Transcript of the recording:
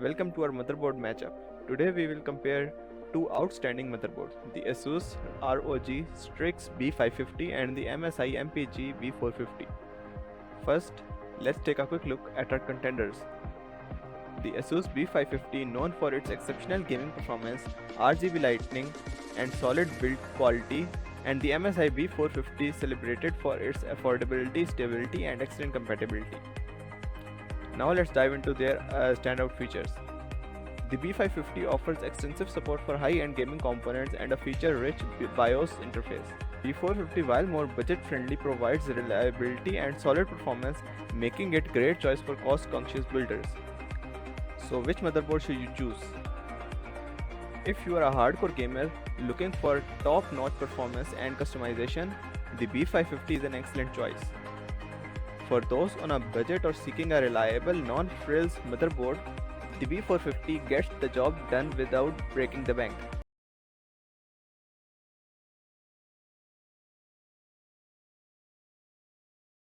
welcome to our motherboard matchup. Today we will compare two outstanding motherboards, the Asus ROG Strix B550 and the MSI MPG B450. First, let's take a quick look at our contenders. The Asus B550, known for its exceptional gaming performance, RGB lighting and solid build quality, and the MSI B450, celebrated for its affordability, stability and excellent compatibility. Now let's dive into their standout features. The B550 offers extensive support for high-end gaming components and a feature-rich BIOS interface. B450, while more budget-friendly, provides reliability and solid performance, making it a great choice for cost-conscious builders. So which motherboard should you choose? If you are a hardcore gamer looking for top-notch performance and customization, the B550 is an excellent choice. For those on a budget or seeking a reliable, non-frills motherboard, the B450 gets the job done without breaking the bank.